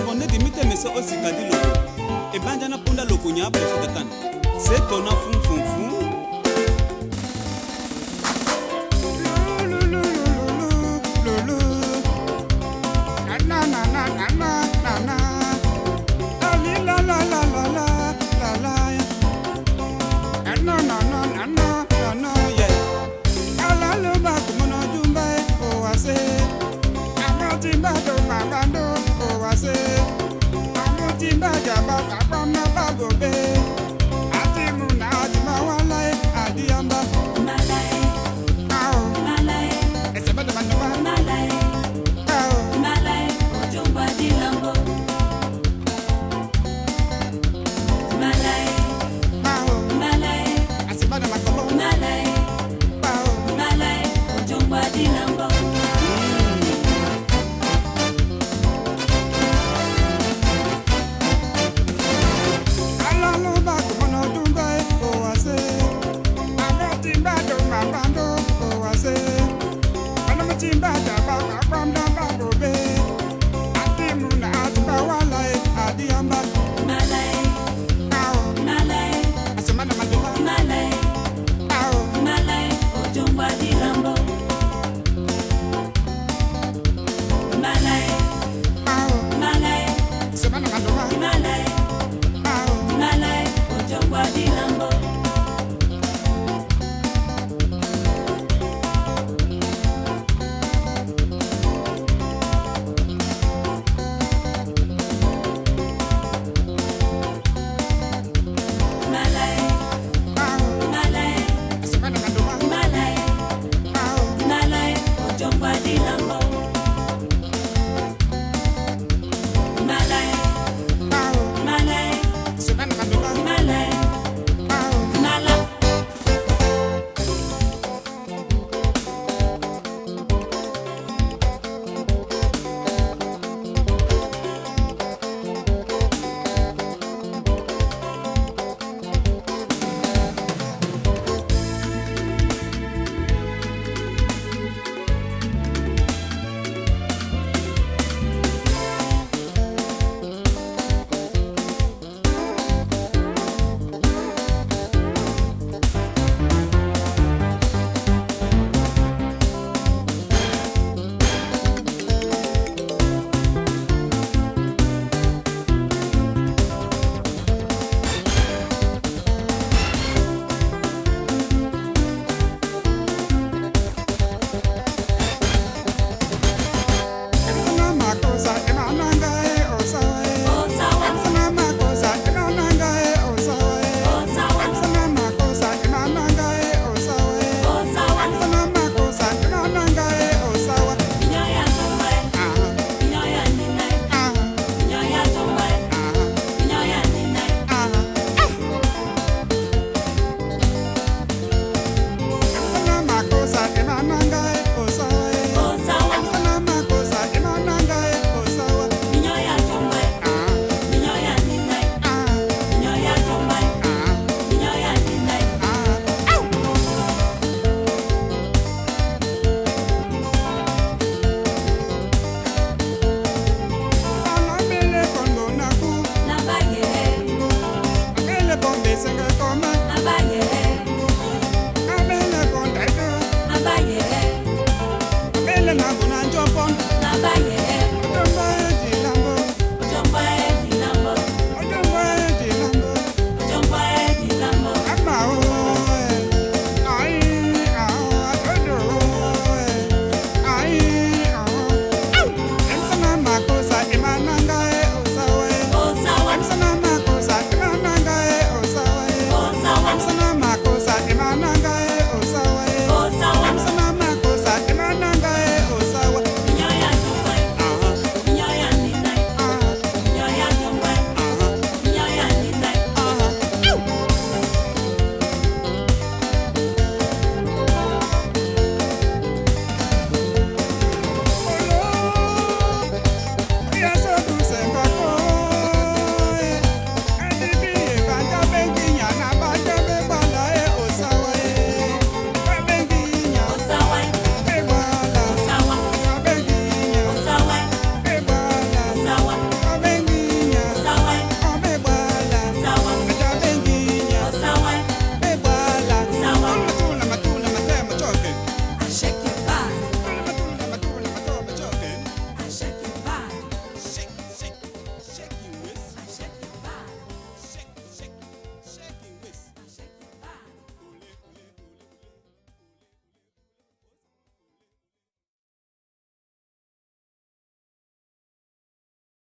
bonde dimite meso osikadi loko. Ebanja na punda loko nya po sokatan. C'est ton fun fun fun. Na na na na na na na. La la la la la la la la. Na na na na na na na yeah. Ala lo ba kumono jumba o ase. Amoti ba do mabando o ase. Amoti ba jaba kapam na ba gobe.